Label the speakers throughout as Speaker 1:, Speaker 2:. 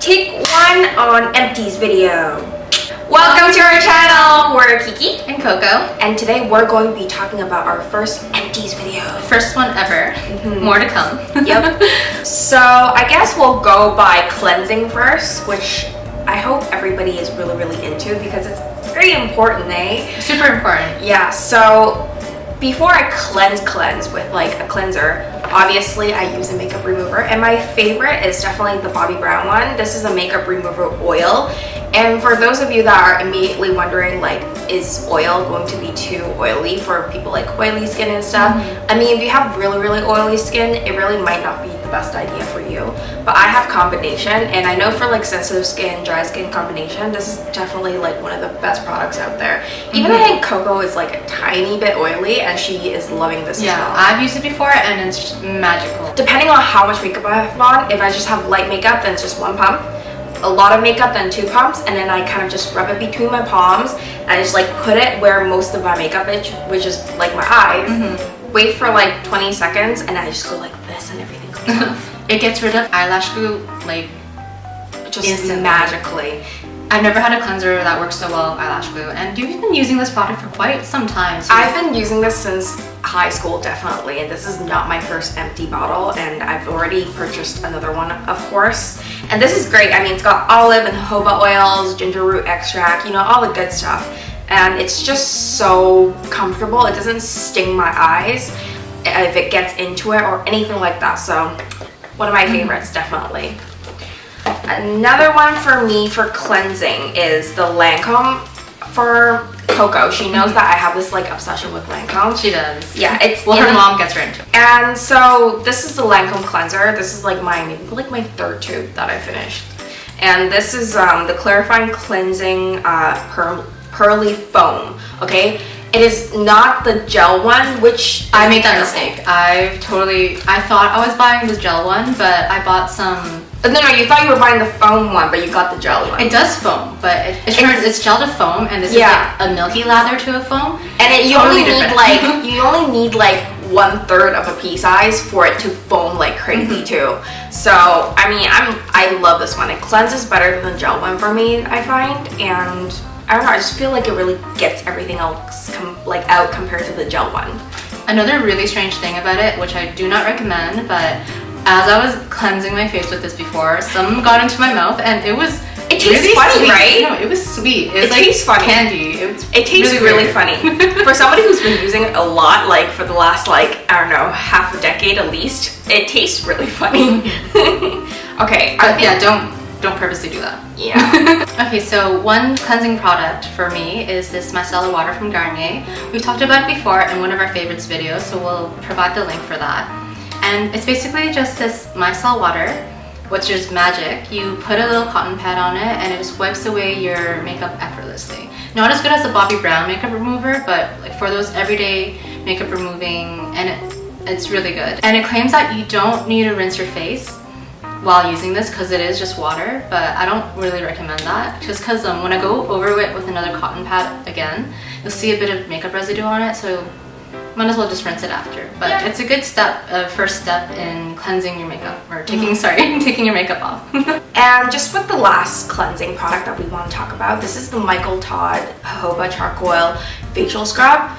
Speaker 1: Take one on empties video. Welcome to our channel. We're Kiki
Speaker 2: and Coco,
Speaker 1: and today we're going to be talking about our first empties video.
Speaker 2: First one ever. More to come.
Speaker 1: Yep. So I guess we'll go by cleansing first, which I hope everybody is really into because it's very important, eh?
Speaker 2: Super important.
Speaker 1: Yeah. So before I cleanse with like a cleanser, obviously I use a makeup remover, and my favorite is definitely the Bobbi Brown one. This is a makeup remover oil, and for those of you that are immediately wondering, like, is oil going to be too oily for people like oily skin and stuff? I mean, if you have really oily skin, it really might not be the best idea for you. But I have combination, and I know for like sensitive skin, dry skin combination, this is definitely like one of the best products out there. Even I think Coco is like a tiny bit oily, and she is loving this as well.
Speaker 2: I've used it before, and it's just magical.
Speaker 1: Depending on how much makeup I have on, if I just have light makeup, then it's just one pump. A lot of makeup, then two pumps, and then I kind of just rub it between my palms, and I just like put it where most of my makeup is, which is like my eyes. Wait for like 20 seconds, and I just go like this, and everything comes off.
Speaker 2: It gets rid of eyelash glue like
Speaker 1: just
Speaker 2: instantly.
Speaker 1: Magically.
Speaker 2: I've never had a cleanser that works so well with eyelash glue, and you've been using this product for quite some time. So
Speaker 1: I've been using this since high school, definitely, and this is not my first empty bottle, and I've already purchased another one, of course. And this is great. I mean, it's got olive and jojoba oils, ginger root extract, you know, all the good stuff. And it's just so comfortable. It doesn't sting my eyes if it gets into it or anything like that. So one of my favorites, definitely. Another one for me for cleansing is the Lancome for Coco. She knows that I have this like obsession with Lancome.
Speaker 2: She does.
Speaker 1: Yeah, it's
Speaker 2: her mom gets her into it.
Speaker 1: And so this is the Lancome cleanser. This is like my third tube that I finished. And this is the clarifying cleansing pearly foam. Okay, it is not the gel one, which
Speaker 2: I made that mistake. I thought I was buying the gel one, but I bought some.
Speaker 1: No, you thought you were buying the foam one, but you got the gel one.
Speaker 2: It does foam, but it's gel to foam, and this is like a milky lather to a foam.
Speaker 1: And you only need like 1/3 of a pea size for it to foam like crazy too. So I mean, I love this one. It cleanses better than the gel one for me, I find, and I don't know, I just feel like it really gets everything else out compared to the gel one.
Speaker 2: Another really strange thing about it, which I do not recommend, but as I was cleansing my face with this before, some got into my mouth, and it tastes
Speaker 1: really funny,
Speaker 2: sweet.
Speaker 1: Right?
Speaker 2: No, it was sweet.
Speaker 1: It like tastes funny.
Speaker 2: Candy.
Speaker 1: It tastes really funny. For somebody who's been using it a lot, like for the last like, I don't know, half a decade at least, it tastes really funny. Okay.
Speaker 2: Yeah, don't purposely do that.
Speaker 1: Yeah.
Speaker 2: Okay, so one cleansing product for me is this Micellar water from Garnier. We've talked about it before in one of our favorites videos, so we'll provide the link for that. And it's basically just this Micellar water, which is magic. You put a little cotton pad on it, and it just wipes away your makeup effortlessly. Not as good as the Bobbi Brown makeup remover, but like for those everyday makeup removing, and it's really good. And it claims that you don't need to rinse your face while using this because it is just water, but I don't really recommend that just because when I go over it with another cotton pad again, you'll see a bit of makeup residue on it, so might as well just rinse it after. But it's a good first step in cleansing your makeup, or taking your makeup off.
Speaker 1: And just with the last cleansing product that we want to talk about, this is the Michael Todd Jojoba Charcoal Facial Scrub.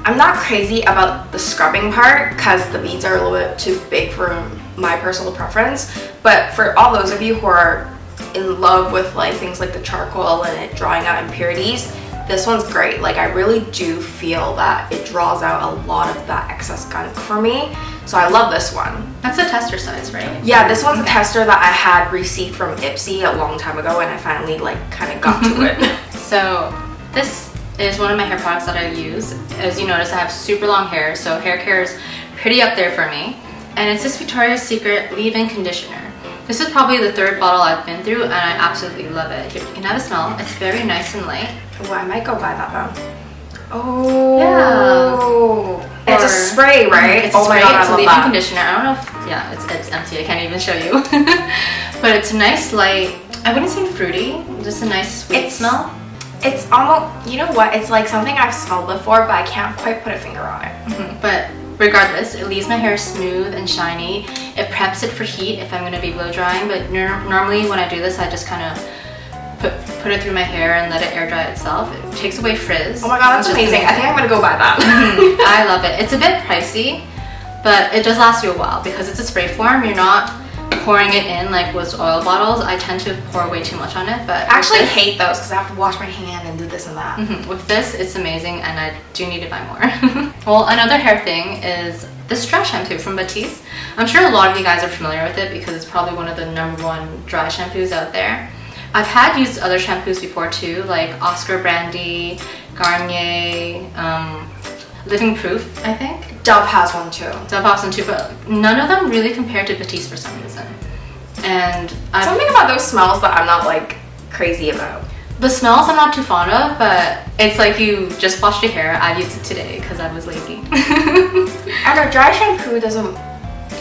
Speaker 1: I'm not crazy about the scrubbing part because the beads are a little bit too big for my personal preference, but for all those of you who are in love with like things like the charcoal and it drawing out impurities, this one's great. Like I really do feel that it draws out a lot of that excess gunk for me, so I love this one.
Speaker 2: That's a tester size, right?
Speaker 1: Yeah, this one's a tester that I had received from Ipsy a long time ago, and I finally like kind of got to it.
Speaker 2: So this is one of my hair products that I use. As you notice, I have super long hair, so hair care is pretty up there for me. And it's this Victoria's Secret leave-in conditioner. This is probably the third bottle I've been through, and I absolutely love it. You can have a smell. It's very nice and light.
Speaker 1: Oh, I might go buy that though. Oh, yeah. It's a spray, right?
Speaker 2: It's a spray. It's a leave-in conditioner. I don't know if, it's empty. I can't even show you. But it's a nice, light, I wouldn't say fruity, just a nice sweet smell.
Speaker 1: It's almost, you know what? It's like something I've smelled before, but I can't quite put a finger on it.
Speaker 2: But regardless, it leaves my hair smooth and shiny. It preps it for heat if I'm going to be blow drying, but normally when I do this, I just kind of put it through my hair and let it air dry itself. It takes away frizz.
Speaker 1: Oh my god, that's amazing. I think I'm gonna go buy that.
Speaker 2: I love it. It's a bit pricey, but it does last you a while because it's a spray form. You're not pouring it in like with oil bottles. I tend to pour way too much on it, but
Speaker 1: I actually hate those because I have to wash my hand and do this and that.
Speaker 2: With this, it's amazing, and I do need to buy more. Well, another hair thing is this dry shampoo from Batiste. I'm sure a lot of you guys are familiar with it because it's probably one of the #1 dry shampoos out there. I've used other shampoos before too, like Oscar Brandy, Garnier, Living Proof, I think.
Speaker 1: Dove has one too.
Speaker 2: Dove has one too, but none of them really compare to Batiste for some reason. And
Speaker 1: something about those smells that I'm not like crazy about.
Speaker 2: The smells I'm not too fond of, but it's like you just washed your hair. I used it today because I was lazy.
Speaker 1: And a dry shampoo doesn't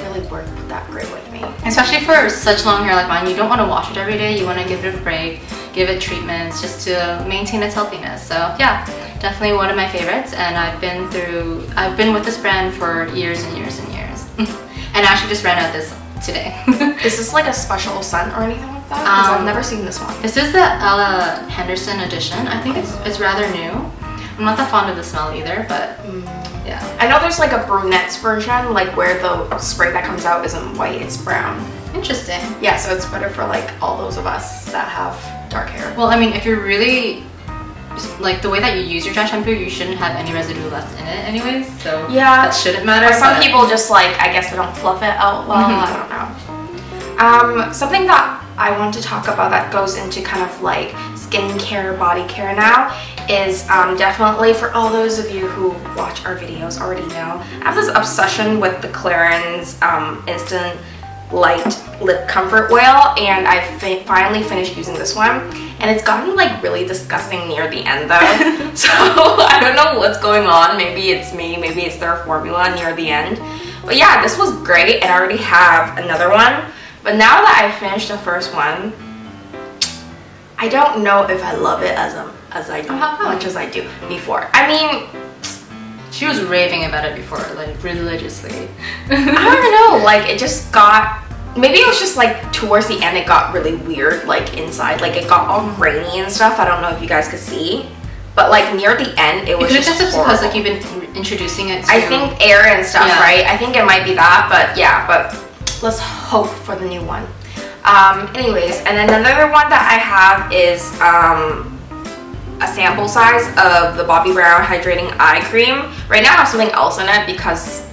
Speaker 1: really work that great with me.
Speaker 2: Especially for such long hair like mine, you don't want to wash it every day. You want to give it a break, give it treatments just to maintain its healthiness. So yeah, definitely one of my favorites, and I've been with this brand for years and years and years. And I actually just ran out this today.
Speaker 1: Is this like a special scent or anything like that? Because I've never seen this one.
Speaker 2: This is the Ella Henderson edition. I think it's rather new. I'm not that fond of the smell either, but yeah.
Speaker 1: I know there's like a brunette's version, like where the spray that comes out isn't white, it's brown.
Speaker 2: Interesting.
Speaker 1: Yeah, so it's better for like all those of us that have dark hair.
Speaker 2: Well, I mean, if you're really like the way that you use your dry shampoo, you shouldn't have any residue left in it anyways, so
Speaker 1: yeah,
Speaker 2: that shouldn't matter.
Speaker 1: Or some people just like, I guess they don't fluff it out well, I don't know. Something that I want to talk about that goes into kind of like skincare, body care now is definitely for all those of you who watch our videos already know, I have this obsession with the Clarins Instant Light Lip Comfort Oil, and I finally finished using this one, and it's gotten like really disgusting near the end though. So I don't know what's going on. Maybe it's me, maybe it's their formula near the end. But yeah, this was great, and I already have another one. But now that I finished the first one, I don't know if I love it as much as I do before. I mean,
Speaker 2: she was raving about it before, like religiously.
Speaker 1: I don't know, like it just got, maybe it was just like towards the end it got really weird, like inside, like it got all grainy and stuff. I don't know if you guys could see, but like near the end it was just horrible.
Speaker 2: Because like you've been introducing it to,
Speaker 1: I think, air and stuff, yeah. Right? I think it might be that, but yeah, but let's hope for the new one. Anyways, and then another one that I have is a sample size of the Bobbi Brown Hydrating Eye Cream. Right now I have something else in it because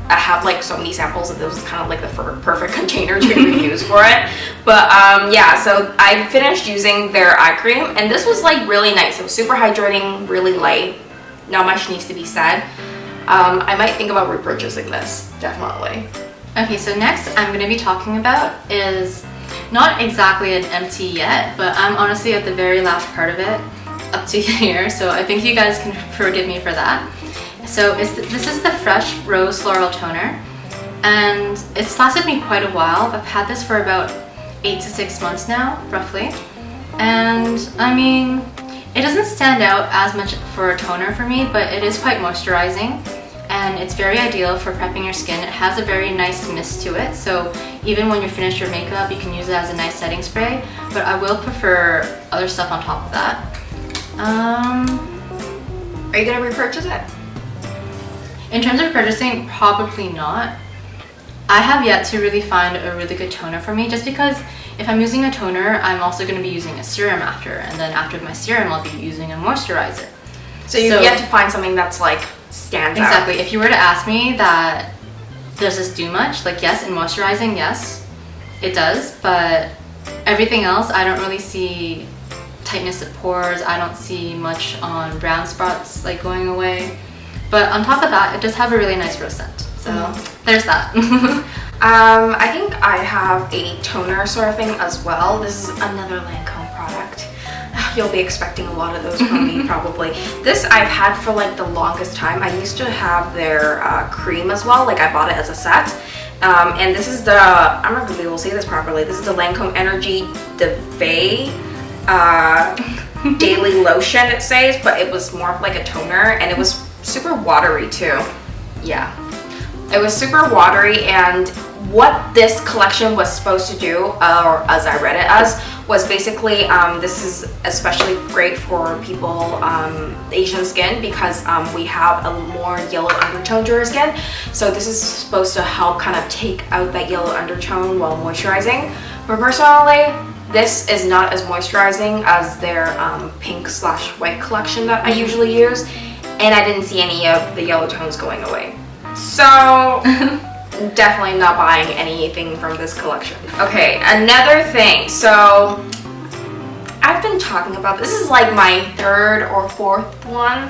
Speaker 1: I have like so many samples and this was kind of like the perfect container to reuse for it. But yeah, so I finished using their eye cream, and this was like really nice. It was super hydrating, really light. Not much needs to be said. I might think about repurchasing this, definitely.
Speaker 2: Okay, so next I'm going to be talking about is not exactly an empty yet, but I'm honestly at the very last part of it, up to here, so I think you guys can forgive me for that. So this is the Fresh Rose Floral Toner, and it's lasted me quite a while. I've had this for about 8 to 6 months now, roughly, and I mean, it doesn't stand out as much for a toner for me, but it is quite moisturizing, and it's very ideal for prepping your skin. It has a very nice mist to it, so even when you finish your makeup, you can use it as a nice setting spray, but I will prefer other stuff on top of that.
Speaker 1: Are you gonna repurchase it?
Speaker 2: In terms of purchasing, probably not. I have yet to really find a really good toner for me, just because if I'm using a toner, I'm also going to be using a serum after, and then after my serum, I'll be using a moisturizer.
Speaker 1: So you've yet to find something that's like stands out.
Speaker 2: Exactly. If you were to ask me that, does this do much? Like, yes, in moisturizing, yes, it does, but everything else, I don't really see tightness of pores. I don't see much on brown spots like going away. But on top of that, it does have a really nice rose scent. So there's that.
Speaker 1: I think I have a toner sort of thing as well. This is another Lancome product. You'll be expecting a lot of those from me probably. This I've had for like the longest time. I used to have their cream as well. Like I bought it as a set. And this is the, I'm not going to be able to say this properly. This is the Lancome Energy Devé Daily Lotion, it says, but it was more of like a toner, and it was super watery too. Yeah. It was super watery, and what this collection was supposed to do, or as I read it as, was basically this is especially great for people Asian skin because we have a more yellow undertone to our skin. So this is supposed to help kind of take out that yellow undertone while moisturizing. But personally, this is not as moisturizing as their pink/white collection that I usually use, and I didn't see any of the yellow tones going away. So definitely not buying anything from this collection. Okay, another thing. So I've been talking about this is like my third or fourth one,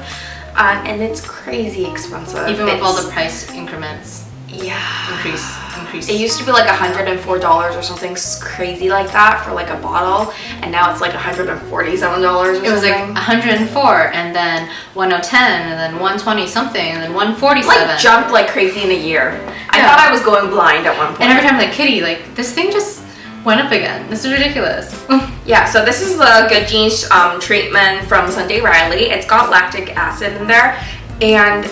Speaker 1: and it's crazy expensive.
Speaker 2: Even with all the price increments.
Speaker 1: Yeah.
Speaker 2: Increase.
Speaker 1: It used to be like $104 or something crazy like that for like a bottle, and now it's like $147 or something.
Speaker 2: It was like 104, and then 110, and then 120 something, and then 147.
Speaker 1: Like jumped like crazy in a year. I thought I was going blind at one point.
Speaker 2: And every time, like, Kitty, like, this thing just went up again. This is ridiculous.
Speaker 1: Yeah, so this is the Good Genes treatment from Sunday Riley. It's got lactic acid in there, and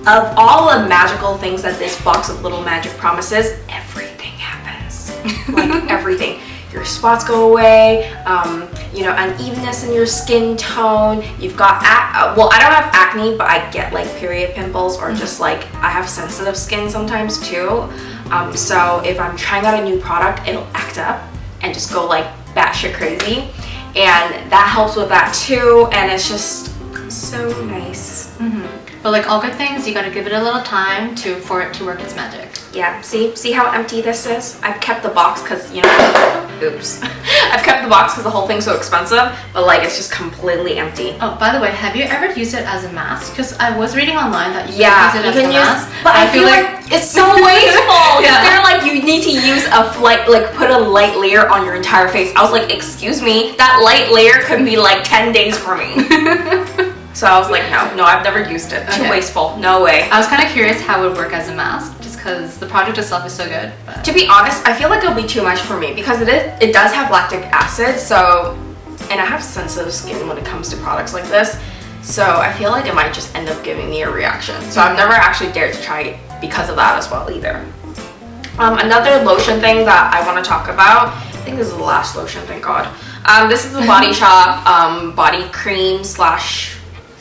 Speaker 1: of all the magical things that this box of little magic promises, everything happens. Like everything. Your spots go away, you know, unevenness in your skin tone. You've got, well, I don't have acne, but I get like period pimples, or just like I have sensitive skin sometimes too. So if I'm trying out a new product, it'll act up and just go like batshit crazy. And that helps with that too. And it's just so nice.
Speaker 2: But like all good things, you gotta give it a little time for it to work its magic.
Speaker 1: Yeah, see how empty this is? I've kept the box because, you know, oops. I've kept the box because the whole thing's so expensive, but like it's just completely empty.
Speaker 2: Oh, by the way, have you ever used it as a mask? Because I was reading online that you
Speaker 1: yeah,
Speaker 2: can use it as a mask.
Speaker 1: But I feel like it's so wasteful. Yeah. They're like, you need to use like put a light layer on your entire face. I was like, excuse me, that light layer could be like 10 days for me. So I was like, no, I've never used it. Too wasteful. No way.
Speaker 2: I was kind of curious how it would work as a mask, just because the product itself is so good. But
Speaker 1: to be honest, I feel like it'll be too much for me because it does have lactic acid. So, and I have sensitive skin when it comes to products like this. So I feel like it might just end up giving me a reaction. So I've never actually dared to try it because of that as well either. Another lotion thing that I want to talk about. I think this is the last lotion. Thank God. This is the Body Shop body cream /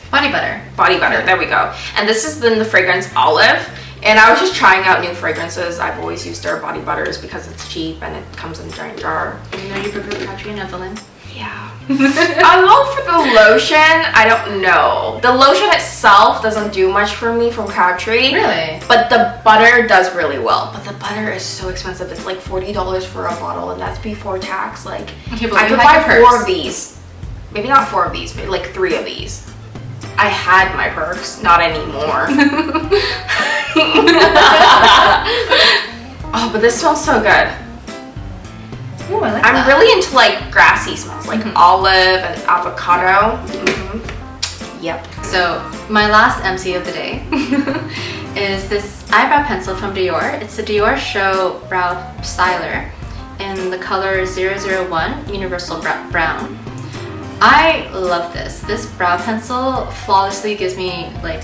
Speaker 2: body butter.
Speaker 1: Body butter, there we go. And this is in the fragrance Olive. And I was just trying out new fragrances. I've always used their body butters because it's cheap and it comes in a giant jar.
Speaker 2: You know you prefer Crabtree and Evelyn?
Speaker 1: Yeah. Although for the lotion, I don't know. The lotion itself doesn't do much for me from Crabtree.
Speaker 2: Really?
Speaker 1: But the butter does really well. But the butter is so expensive. It's like $40 for a bottle, and that's before tax. Like,
Speaker 2: okay,
Speaker 1: I could buy 4 of these. Maybe not 4 of these, maybe like 3 of these. I had my perks, not anymore. Oh, but this smells so good.
Speaker 2: Ooh, I like
Speaker 1: I'm
Speaker 2: that.
Speaker 1: really into like grassy smells, like olive and avocado. Yep.
Speaker 2: So my last MC of the day is this eyebrow pencil from Dior. It's the Dior Show Brow Styler in the color 001 Universal Brown. I love this. This brow pencil flawlessly gives me like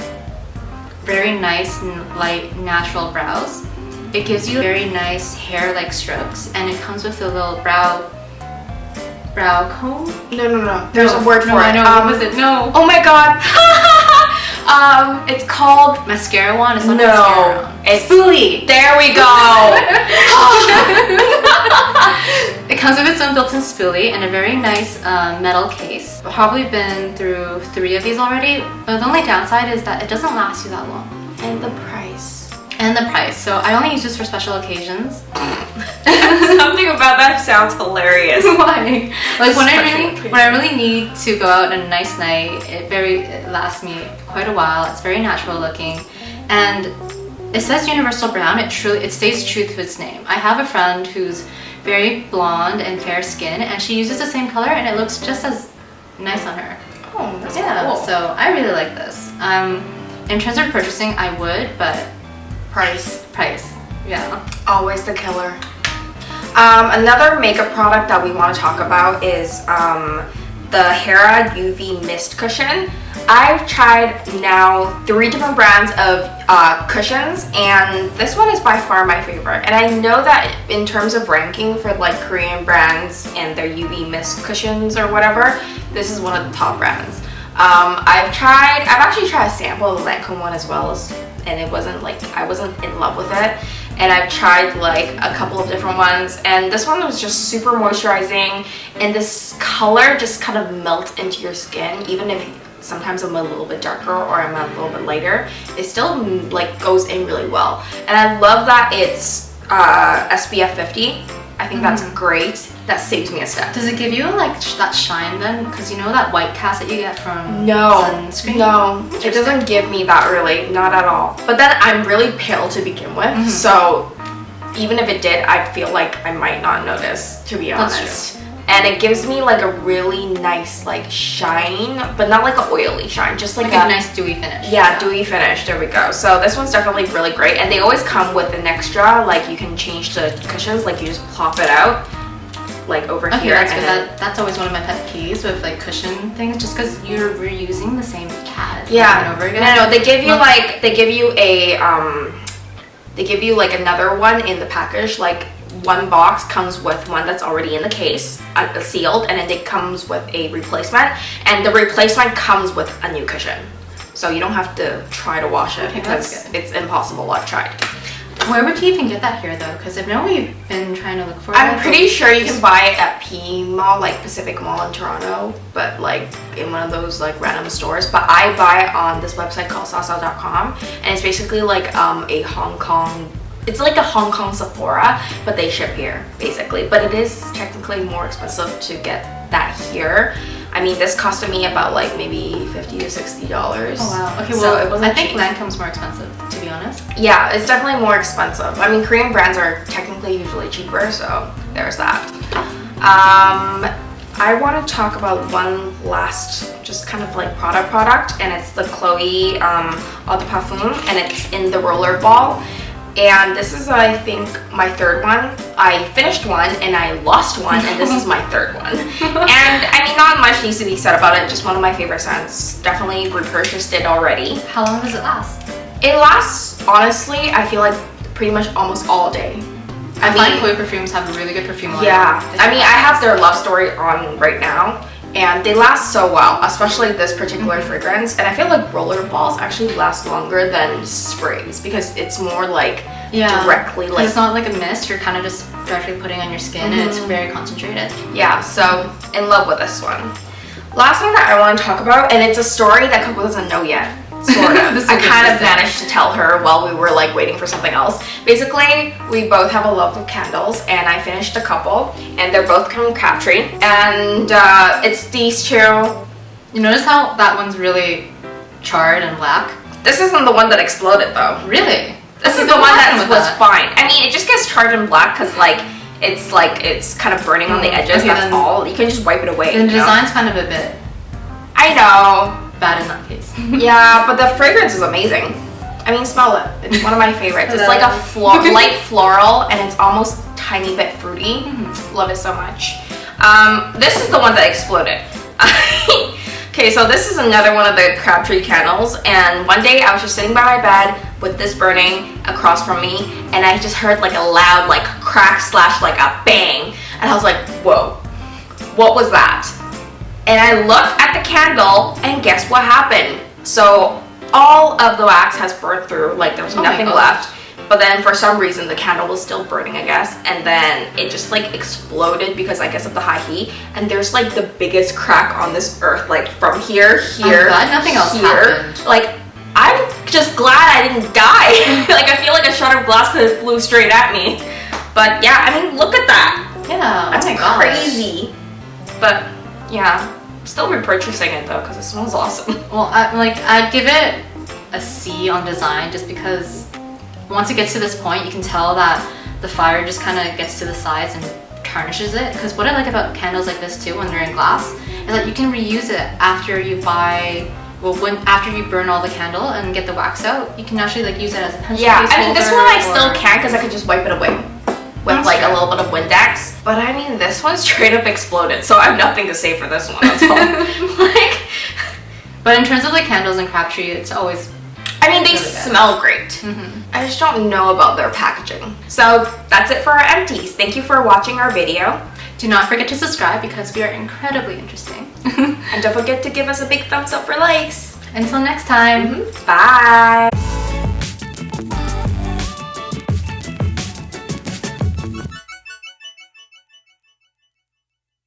Speaker 2: very nice and light natural brows. It gives you very nice hair-like strokes, and it comes with a little brow comb.
Speaker 1: No. There's a word for it.
Speaker 2: I know. What was it? No.
Speaker 1: Oh my God. It's called
Speaker 2: mascara wand. It's not
Speaker 1: no.
Speaker 2: mascara wand.
Speaker 1: It's
Speaker 2: spoolie.
Speaker 1: There we go.
Speaker 2: It comes with its own built-in spoolie and a very nice metal case. I've probably been through 3 of these already, but the only downside is that it doesn't last you that long.
Speaker 1: And the price.
Speaker 2: So I only use this for special occasions.
Speaker 1: Something about that sounds hilarious.
Speaker 2: Why? Like when I really need to go out on a nice night, it lasts me quite a while. It's very natural looking, and it says Universal Brown. It stays true to its name. I have a friend who's very blonde and fair skin, and she uses the same color, and it looks just as nice on her.
Speaker 1: Oh, that's
Speaker 2: cool.
Speaker 1: cool.
Speaker 2: So I really like this. In terms of purchasing, I would, but price, yeah.
Speaker 1: Always the killer. Another makeup product that we want to talk about is the Hera UV Mist Cushion. I've tried now 3 different brands of cushions, and this one is by far my favorite. And I know that in terms of ranking for like Korean brands and their UV mist cushions or whatever, this is one of the top brands. I've actually tried a sample of the Lancome one as well, and it wasn't like, I wasn't in love with it. And I've tried like a couple of different ones, and this one was just super moisturizing, and this color just kind of melts into your skin. Even if sometimes I'm a little bit darker or I'm a little bit lighter, it still like goes in really well. And I love that it's SPF 50. I think that's great. That saves me a step.
Speaker 2: Does it give you like that shine then? Because you know that white cast that you get from sunscreen?
Speaker 1: No, it doesn't give me that really, not at all. But then I'm really pale to begin with, so even if it did, I feel like I might not notice, to be honest.
Speaker 2: That's true.
Speaker 1: And it gives me like a really nice like shine, but not like an oily shine, just like
Speaker 2: a nice dewy finish.
Speaker 1: Yeah, dewy finish, there we go. So this one's definitely really great, and they always come with an extra, like you can change the cushions, like you just plop it out like over here.
Speaker 2: That's good. That's always one of my pet peeves with like cushion things, just because you're reusing the same pad over and over again.
Speaker 1: No, they give you like, they give you like another one in the package. Like one box comes with one that's already in the case, sealed, and then it comes with a replacement, and the replacement comes with a new cushion. So you don't have to try to wash it because it's impossible. I've tried.
Speaker 2: Where would you even get that here though? Because I know we've been trying to look for it.
Speaker 1: I'm pretty sure you can buy it at P Mall, like Pacific Mall in Toronto, but like in one of those like random stores. But I buy it on this website called sasa.com, and it's basically like a Hong Kong, it's like a Hong Kong Sephora, but they ship here basically. But it is technically more expensive to get that here. I mean, this costed me about like maybe $50 to $60.
Speaker 2: Oh wow. Okay,
Speaker 1: so
Speaker 2: well,
Speaker 1: it wasn't
Speaker 2: I think
Speaker 1: cheap.
Speaker 2: Lancome's more expensive, to be honest.
Speaker 1: Yeah, it's definitely more expensive. I mean, Korean brands are technically usually cheaper, so there's that. I want to talk about one last, just kind of like product, and it's the Chloe Eau de Parfum, and it's in the roller ball. And this is, I think, my 3rd one. I finished one and I lost one, and this is my 3rd one. And I mean, not much needs to be said about it, just one of my favorite scents. Definitely repurchased it already.
Speaker 2: How long does it last?
Speaker 1: It lasts, honestly, I feel like pretty much almost all day.
Speaker 2: I find Chloe perfumes have a really good perfume line.
Speaker 1: Yeah, I mean, I have their love story on right now, and they last so well, especially this particular fragrance. And I feel like roller balls actually last longer than sprays because it's more like directly like,
Speaker 2: it's not like a mist, you're kind of just directly putting on your skin, and it's very concentrated.
Speaker 1: Yeah, so in love with this one. Last one that I want to talk about, and it's a story that Coco doesn't know yet. Sort of. I kind of managed to tell her while we were like waiting for something else. Basically, we both have a love of candles, and I finished a couple, and they're both from Crabtree, and it's these two.
Speaker 2: You notice how that one's really charred and black?
Speaker 1: This isn't the one that exploded though.
Speaker 2: Really?
Speaker 1: This is the one that was fine. I mean, it just gets charred and black because it's kind of burning on the edges. That's all. You can just wipe it away.
Speaker 2: The design's kind of a bit.
Speaker 1: I know.
Speaker 2: Bad in that case.
Speaker 1: Yeah, but the fragrance is amazing. I mean, smell it. It's one of my favorites. It's like a light floral, and it's almost tiny bit fruity. Love it so much. This is the one that exploded. Okay, so this is another one of the Crabtree candles, and one day I was just sitting by my bed with this burning across from me, and I just heard like a loud like crack / like a bang, and I was like, whoa, what was that? And I looked at the candle, and guess what happened? So all of the wax has burned through, like there was nothing left. But then for some reason the candle was still burning, I guess, and then it just like exploded because I guess of the high heat. And there's like the biggest crack on this earth, like from here,
Speaker 2: I'm glad nothing else happened.
Speaker 1: Like, I'm just glad I didn't die. Like, I feel like a shot of glass could have flew straight at me. But yeah, I mean, look at that.
Speaker 2: Yeah,
Speaker 1: that's crazy. But yeah, still repurchasing it though because it smells awesome.
Speaker 2: Well, I'd give it a C on design just because once it gets to this point, you can tell that the fire just kind of gets to the sides and tarnishes it. Because what I like about candles like this too, when they're in glass, is that you can reuse it after you buy. Well, after you burn all the candle and get the wax out, you can actually like use it as a pencil case holder.
Speaker 1: I mean, this one I still can because I could just wipe it away. with
Speaker 2: That's
Speaker 1: like
Speaker 2: true.
Speaker 1: a little bit of Windex. But I mean, this one straight up exploded, so I have nothing to say for this one at all. Like,
Speaker 2: but in terms of the candles in Crabtree, it's always
Speaker 1: I mean, they
Speaker 2: really good.
Speaker 1: smell great. I just don't know about their packaging. So that's it for our empties. Thank you for watching our video.
Speaker 2: Do not forget to subscribe because we are incredibly interesting.
Speaker 1: And don't forget to give us a big thumbs up for likes.
Speaker 2: Until next time.
Speaker 1: Bye.